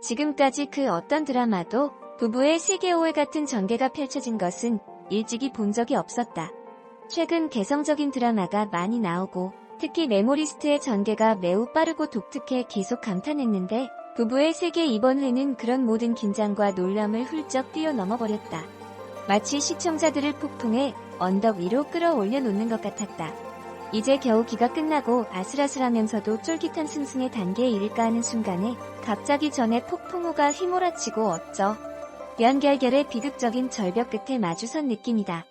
지금까지 그 어떤 드라마도 부부의 세계오해 같은 전개가 펼쳐진 것은 일찍이 본 적이 없었다. 최근 개성적인 드라마가 많이 나오고 특히 메모리스트의 전개가 매우 빠르고 독특해 계속 감탄했는데 부부의 세계 이번 회는 그런 모든 긴장과 놀람을 훌쩍 뛰어넘어버렸다. 마치 시청자들을 폭풍해 언덕 위로 끌어올려 놓는 것 같았다. 이제 겨우 기가 끝나고 아슬아슬하면서도 쫄깃한 승승의 단계에 이를까 하는 순간에 갑자기 전에 폭풍우가 휘몰아치고 어쩌 연결결의 비극적인 절벽 끝에 마주선 느낌이다.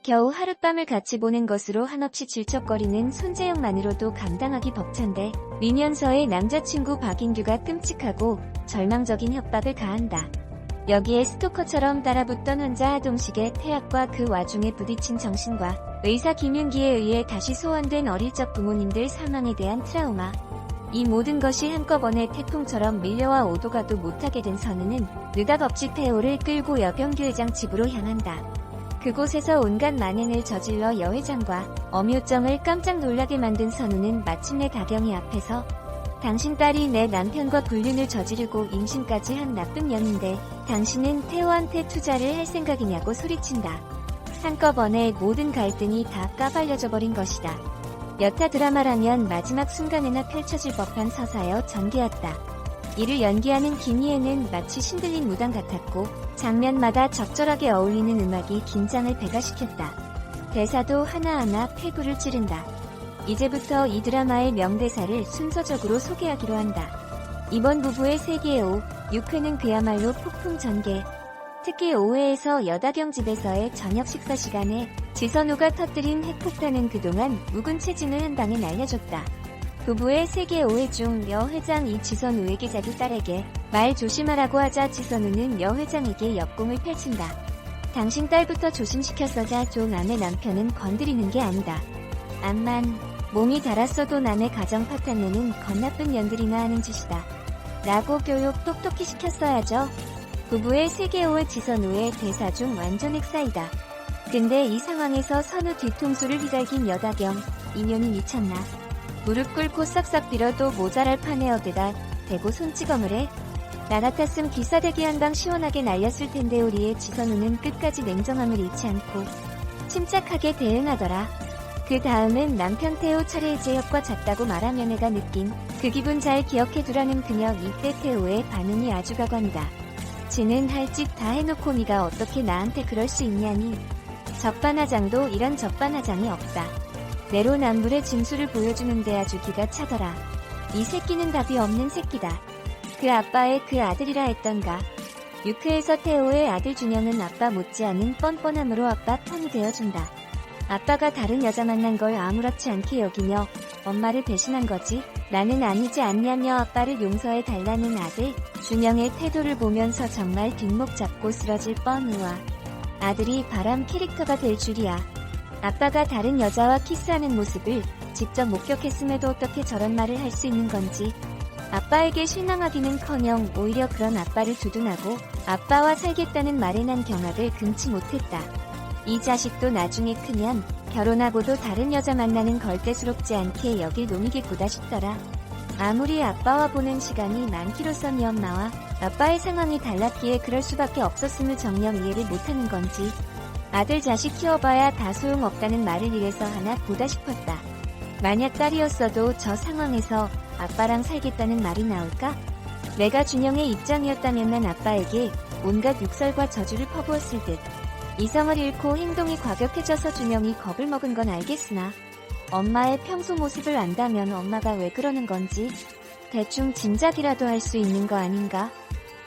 겨우 하룻밤을 같이 보낸 것으로 한없이 질척거리는 손재영만으로도 감당하기 벅찬데 미면서의 남자친구 박인규가 끔찍하고 절망적인 협박을 가한다. 여기에 스토커처럼 따라붙던 환자 하동식의 태학과 그 와중에 부딪힌 정신과 의사 김윤기에 의해 다시 소환된 어릴 적 부모님들 사망에 대한 트라우마. 이 모든 것이 한꺼번에 태풍처럼 밀려와 오도 가도 못하게 된 선우는 느닷없이 태호를 끌고 여병규 회장 집으로 향한다. 그곳에서 온갖 만행을 저질러 여 회장과 엄효정을 깜짝 놀라게 만든 선우는 마침내 다경이 앞에서 당신 딸이 내 남편과 불륜을 저지르고 임신까지 한 나쁜 년인데 당신은 태호한테 투자를 할 생각이냐고 소리친다. 한꺼번에 모든 갈등이 다 까발려져 버린 것이다. 여타 드라마라면 마지막 순간에나 펼쳐질 법한 서사여 전개였다. 이를 연기하는 김희애는 마치 신들린 무당 같았고 장면마다 적절하게 어울리는 음악이 긴장을 배가시켰다. 대사도 하나하나 폐구를 찌른다. 이제부터 이 드라마의 명대사를 순서적으로 소개하기로 한다. 이번 부부의 세계의 6회는 그야말로 폭풍 전개. 특히 5회에서 여다경 집에서의 저녁 식사 시간에 지선우가 터뜨린 핵폭탄은 그동안 묵은 체증을 한 방에 날려줬다. 부부의 세계 5회 중 여 회장이 지선우에게 자기 딸에게 말 조심하라고 하자 지선우는 여 회장에게 역공을 펼친다. 당신 딸부터 조심시켰어자 조 남의 남편은 건드리는 게 아니다. 암만 몸이 닳았어도 남의 가정 파탄내는 겁나쁜 년들이나 하는 짓이다. 라고 교육 똑똑히 시켰어야죠. 부부의 세계 5회 지선우의 대사 중 완전 핵사이다. 근데 이 상황에서 선우 뒤통수를 휘갈긴 여다경, 인연이 미쳤나. 무릎 꿇고 싹싹 빌어도 모자랄 판에 어디다 대고 손찌검을 해. 나 같았음 기사대기 한 방 시원하게 날렸을 텐데 우리의 지선우는 끝까지 냉정함을 잃지 않고 침착하게 대응하더라. 그 다음은 남편 태호 차례의 제협과 잤다고 말하면 애가 느낀 그 기분 잘 기억해두라는 그녀 이때 태호의 반응이 아주 가관이다. 지는 할 짓 다 해놓고 네가 어떻게 나한테 그럴 수 있냐니. 적반하장도 이런 적반하장이 없다. 내로남불의 진수를 보여주는데 아주 기가 차더라. 이 새끼는 답이 없는 새끼다. 그 아빠의 그 아들이라 했던가. 6회에서 태호의 아들 준영은 아빠 못지않은 뻔뻔함으로 아빠 편이 되어준다. 아빠가 다른 여자 만난 걸 아무렇지 않게 여기며 엄마를 배신한 거지. 나는 아니지 않냐며 아빠를 용서해 달라는 아들 준영의 태도를 보면서 정말 뒷목 잡고 쓰러질 뻔우와 아들이 바람 캐릭터가 될 줄이야. 아빠가 다른 여자와 키스하는 모습을 직접 목격했음에도 어떻게 저런 말을 할 수 있는 건지. 아빠에게 실망하기는커녕 오히려 그런 아빠를 두둔하고 아빠와 살겠다는 말에 난 경악을 금치 못했다. 이 자식도 나중에 크면 결혼하고도 다른 여자 만나는 걸대수롭지 않게 여길 놈이겠구나 싶더라. 아무리 아빠와 보는 시간이 많기로선 이 엄마와 아빠의 상황이 달랐기에 그럴 수밖에 없었음을 정녕 이해를 못하는 건지. 아들 자식 키워봐야 다 소용없다는 말을 이래서 하나 보다 싶었다. 만약 딸이었어도 저 상황에서 아빠랑 살겠다는 말이 나올까? 내가 준영의 입장이었다면 난 아빠에게 온갖 욕설과 저주를 퍼부었을 듯. 이성을 잃고 행동이 과격해져서 준영이 겁을 먹은 건 알겠으나 엄마의 평소 모습을 안다면 엄마가 왜 그러는 건지 대충 짐작이라도 할 수 있는 거 아닌가?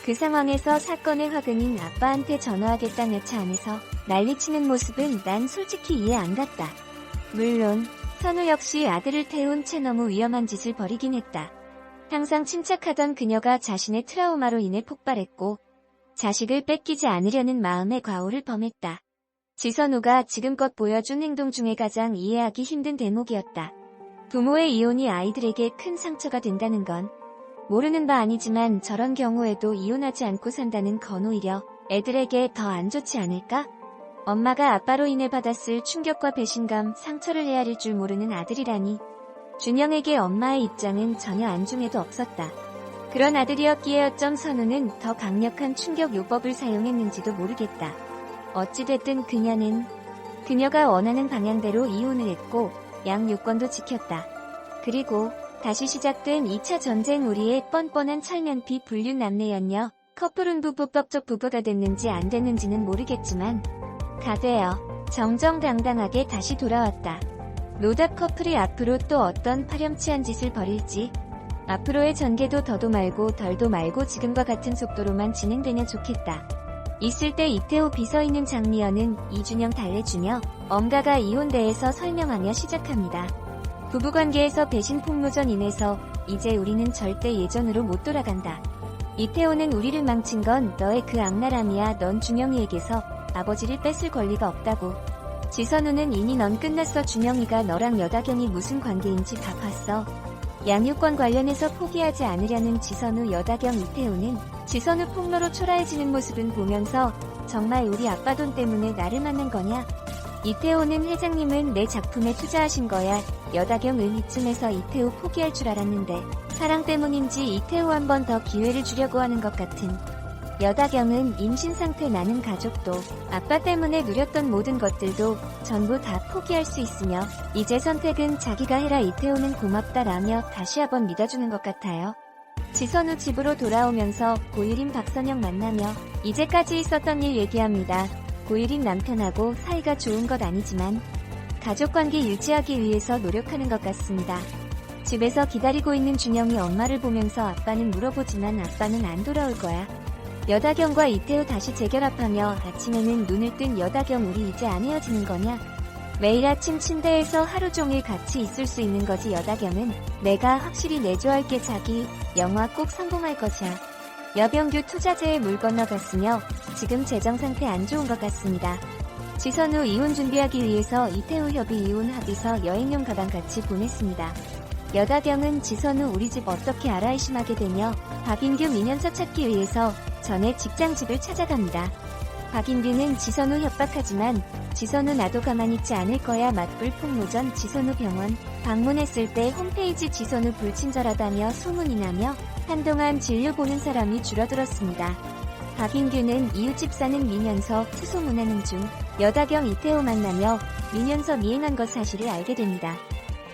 그 상황에서 사건의 화근인 아빠한테 전화하겠다는 차 안에서 난리치는 모습은 난 솔직히 이해 안 갔다. 물론 선우 역시 아들을 태운 채 너무 위험한 짓을 벌이긴 했다. 항상 침착하던 그녀가 자신의 트라우마로 인해 폭발했고 자식을 뺏기지 않으려는 마음에 과오를 범했다. 지선우가 지금껏 보여준 행동 중에 가장 이해하기 힘든 대목이었다. 부모의 이혼이 아이들에게 큰 상처가 된다는 건 모르는 바 아니지만 저런 경우에도 이혼하지 않고 산다는 건 오히려 애들에게 더 안 좋지 않을까? 엄마가 아빠로 인해 받았을 충격과 배신감, 상처를 헤아릴 줄 모르는 아들이라니. 준영에게 엄마의 입장은 전혀 안중에도 없었다. 그런 아들이었기에 어쩜 선우는 더 강력한 충격 요법을 사용했는지도 모르겠다. 어찌됐든 그녀가 원하는 방향대로 이혼을 했고 양 요건도 지켰다. 그리고 다시 시작된 2차 전쟁 우리의 뻔뻔한 철면피 불륜 남매였냐. 커플은 부부법적 부부가 됐는지 안 됐는지는 모르겠지만 가되어 정정당당하게 다시 돌아왔다. 노답 커플이 앞으로 또 어떤 파렴치한 짓을 벌일지, 앞으로의 전개도 더도 말고 덜도 말고 지금과 같은 속도로만 진행되면 좋겠다. 있을 때 이태호 비서 있는 장미연은 이준영 달래주며 엄가가 이혼대에서 설명하며 시작합니다. 부부관계에서 배신 폭로전 인해서 이제 우리는 절대 예전으로 못 돌아간다. 이태호는 우리를 망친 건 너의 그 악랄함이야. 넌 준영이에게서 아버지를 뺏을 권리가 없다고. 지선우는 이미 넌 끝났어. 준영이가 너랑 여다경이 무슨 관계인지 다 봤어. 양육권 관련해서 포기하지 않으려는 지선우, 여다경, 이태호는 지선우 폭로로 초라해지는 모습은 보면서 정말 우리 아빠 돈 때문에 나를 만난 거냐? 이태호는 회장님은 내 작품에 투자하신 거야. 여다경은 이쯤에서 이태호 포기할 줄 알았는데 사랑 때문인지 이태호 한 번 더 기회를 주려고 하는 것 같은. 여다경은 임신 상태 나는 가족도 아빠 때문에 누렸던 모든 것들도 전부 다 포기할 수 있으며 이제 선택은 자기가 해라. 이태호는 고맙다라며 다시 한번 믿어주는 것 같아요. 지선우 집으로 돌아오면서 고유림 박선영 만나며 이제까지 있었던 일 얘기합니다. 고유림 남편하고 사이가 좋은 것 아니지만 가족관계 유지하기 위해서 노력하는 것 같습니다. 집에서 기다리고 있는 준영이 엄마를 보면서 아빠는 물어보지만 아빠는 안 돌아올 거야. 여다경과 이태호 다시 재결합하며 아침에는 눈을 뜬 여다경 우리 이제 안 헤어지는 거냐? 매일 아침 침대에서 하루 종일 같이 있을 수 있는 거지. 여다경은 내가 확실히 내조할게. 자기 영화 꼭 성공할 것이야. 여병규 투자재에 물 건너갔으며 지금 재정 상태 안 좋은 것 같습니다. 지선우 이혼 준비하기 위해서 이태호 협의 이혼 합의서 여행용 가방 같이 보냈습니다. 여다경은 지선우 우리 집 어떻게 알아 의심하게 되며 박인규 민현서 찾기 위해서 전에 직장집을 찾아갑니다. 박인규는 지선우 협박하지만 지선우 나도 가만히 있지 않을 거야. 맞불 폭로전 지선우 병원 방문했을 때 홈페이지 지선우 불친절하다며 소문이 나며 한동안 진료 보는 사람이 줄어들었습니다. 박인규는 이웃집 사는 민현서 투소문하는 중 여다경 이태호 만나며 민현서 미행한 것 사실을 알게 됩니다.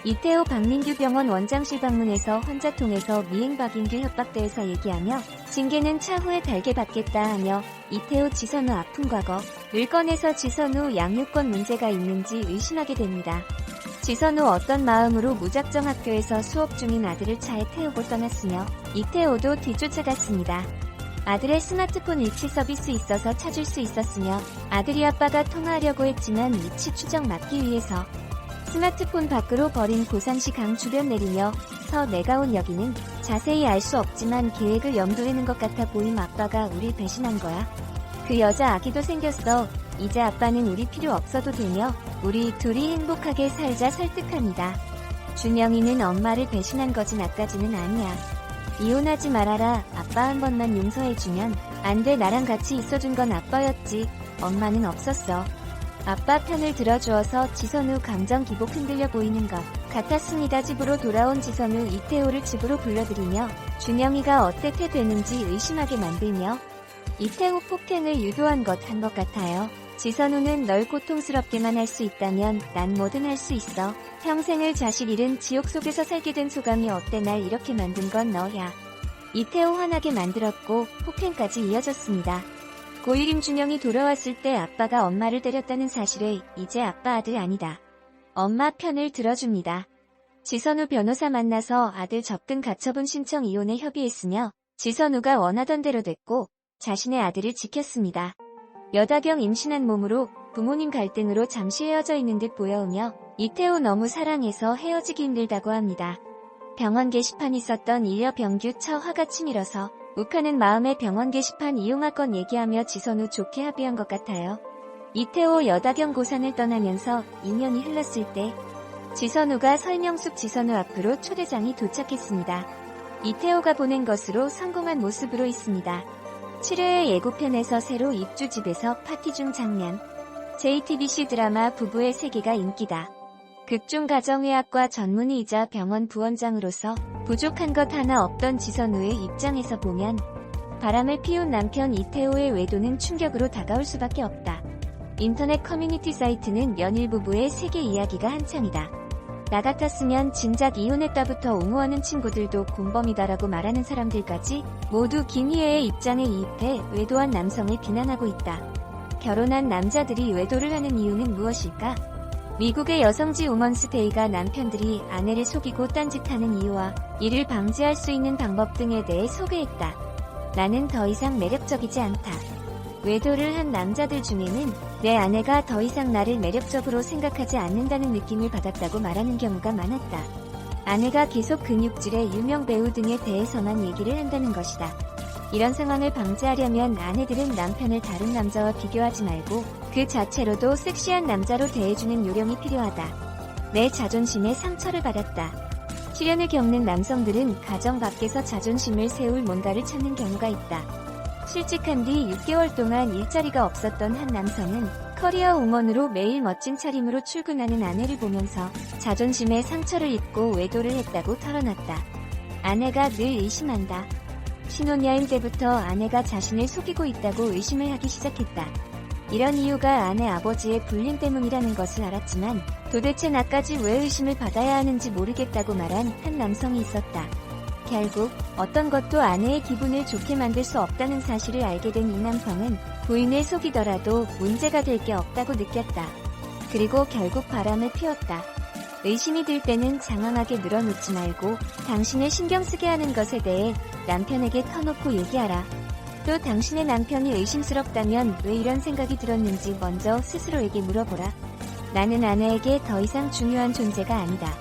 이태호 박민규 병원 원장실 방문해서 환자 통해서 미행 박인규 협박대에서 얘기하며 징계는 차후에 달게 받겠다 하며 이태호 지선우 아픈 과거를 꺼내서 지선우 양육권 문제가 있는지 의심하게 됩니다. 지선우 어떤 마음으로 무작정 학교에서 수업 중인 아들을 차에 태우고 떠났으며 이태호도 뒤쫓아갔습니다. 아들의 스마트폰 일치 서비스 있어서 찾을 수 있었으며 아들이 아빠가 통화하려고 했지만 위치 추적 막기 위해서 스마트폰 밖으로 버린 고상시 강 주변 내리며 서 내가 온 여기는 자세히 알 수 없지만 계획을 염두에는 것 같아 보임. 아빠가 우릴 배신한 거야. 그 여자 아기도 생겼어. 이제 아빠는 우리 필요 없어도 되며 우리 둘이 행복하게 살자 설득합니다. 준영이는 엄마를 배신한 거지 나까지는 아니야. 이혼하지 말아라. 아빠 한 번만 용서해주면 안 돼. 나랑 같이 있어준 건 아빠였지. 엄마는 없었어. 아빠 편을 들어주어서 지선우 감정 기복 흔들려 보이는 것 같았습니다. 집으로 돌아온 지선우 이태호를 집으로 불러들이며 준영이가 어떻게 되는지 의심하게 만들며 이태호 폭행을 유도한 것 한 것 같아요. 지선우는 널 고통스럽게만 할 수 있다면 난 뭐든 할 수 있어. 평생을 자식 잃은 지옥 속에서 살게 된 소감이 어때? 날 이렇게 만든 건 너야. 이태호 화나게 만들었고 폭행까지 이어졌습니다. 고유림 준영이 돌아왔을 때 아빠가 엄마를 때렸다는 사실에 이제 아빠 아들 아니다. 엄마 편을 들어줍니다. 지선우 변호사 만나서 아들 접근 가처분 신청 이혼에 협의했으며 지선우가 원하던 대로 됐고 자신의 아들을 지켰습니다. 여다경 임신한 몸으로 부모님 갈등으로 잠시 헤어져 있는 듯 보여오며 이태호 너무 사랑해서 헤어지기 힘들다고 합니다. 병원 게시판이 썼던 일여병규 처 화가 치밀어서 욱하는 마음에 병원 게시판 이용할건 얘기하며 지선우 좋게 합의한 것 같아요. 이태호 여다경 고산을 떠나면서 2년이 흘렀을 때 지선우가 설명숙 지선우 앞으로 초대장이 도착했습니다. 이태호가 보낸 것으로 성공한 모습으로 있습니다. 7회의 예고편에서 새로 입주 집에서 파티 중 장면. JTBC 드라마 부부의 세계가 인기다. 극중가정의학과 전문의이자 병원 부원장으로서 부족한 것 하나 없던 지선우의 입장에서 보면 바람을 피운 남편 이태호의 외도는 충격으로 다가올 수밖에 없다. 인터넷 커뮤니티 사이트는 연일 부부의 세계 이야기가 한창이다. 나 같았으면 진작 이혼했다부터 옹호하는 친구들도 공범이다라고 말하는 사람들까지 모두 김희애의 입장에 이입해 외도한 남성을 비난하고 있다. 결혼한 남자들이 외도를 하는 이유는 무엇일까? 미국의 여성지 우먼스 데이가 남편들이 아내를 속이고 딴짓하는 이유와 이를 방지할 수 있는 방법 등에 대해 소개했다. 나는 더 이상 매력적이지 않다. 외도를 한 남자들 중에는 내 아내가 더 이상 나를 매력적으로 생각하지 않는다는 느낌을 받았다고 말하는 경우가 많았다. 아내가 계속 근육질의 유명 배우 등에 대해서만 얘기를 한다는 것이다. 이런 상황을 방지하려면 아내들은 남편을 다른 남자와 비교하지 말고 그 자체로도 섹시한 남자로 대해주는 요령이 필요하다. 내 자존심에 상처를 받았다. 시련을 겪는 남성들은 가정 밖에서 자존심을 세울 뭔가를 찾는 경우가 있다. 실직한 뒤 6개월 동안 일자리가 없었던 한 남성은 커리어 우먼으로 매일 멋진 차림으로 출근하는 아내를 보면서 자존심에 상처를 입고 외도를 했다고 털어놨다. 아내가 늘 의심한다. 신혼여행 때부터 아내가 자신을 속이고 있다고 의심을 하기 시작했다. 이런 이유가 아내 아버지의 불륜 때문이라는 것을 알았지만 도대체 나까지 왜 의심을 받아야 하는지 모르겠다고 말한 한 남성이 있었다. 결국 어떤 것도 아내의 기분을 좋게 만들 수 없다는 사실을 알게 된 이 남성은 부인을 속이더라도 문제가 될 게 없다고 느꼈다. 그리고 결국 바람을 피웠다. 의심이 들 때는 장황하게 늘어놓지 말고 당신을 신경 쓰게 하는 것에 대해 남편에게 터놓고 얘기하라. 또 당신의 남편이 의심스럽다면 왜 이런 생각이 들었는지 먼저 스스로에게 물어보라. 나는 아내에게 더 이상 중요한 존재가 아니다.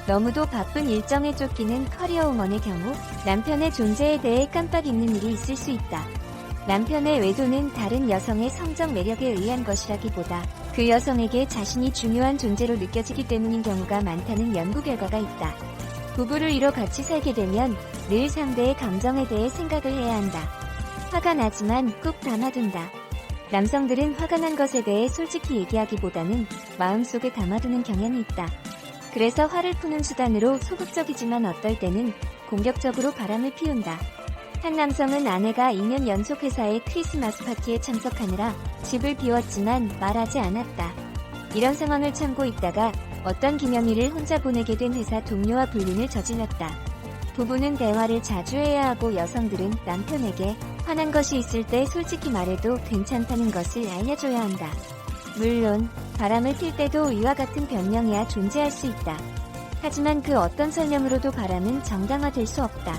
너무도 바쁜 일정에 쫓기는 커리어 우먼의 경우 남편의 존재에 대해 깜빡 잊는 일이 있을 수 있다. 남편의 외도는 다른 여성의 성적 매력에 의한 것이라기보다 그 여성에게 자신이 중요한 존재로 느껴지기 때문인 경우가 많다는 연구 결과가 있다. 부부를 이뤄 같이 살게 되면 늘 상대의 감정에 대해 생각을 해야 한다. 화가 나지만 꾹 담아둔다. 남성들은 화가 난 것에 대해 솔직히 얘기하기보다는 마음속에 담아두는 경향이 있다. 그래서 화를 푸는 수단으로 소극적이지만 어떨 때는 공격적으로 바람을 피운다. 한 남성은 아내가 2년 연속 회사의 크리스마스 파티에 참석하느라 집을 비웠지만 말하지 않았다. 이런 상황을 참고 있다가 어떤 기념일을 혼자 보내게 된 회사 동료와 불륜을 저질렀다. 부부는 대화를 자주 해야 하고 여성들은 남편에게 화난 것이 있을 때 솔직히 말해도 괜찮다는 것을 알려줘야 한다. 물론 바람을 필 때도 이와 같은 변명이야 존재할 수 있다. 하지만 그 어떤 설명으로도 바람은 정당화될 수 없다.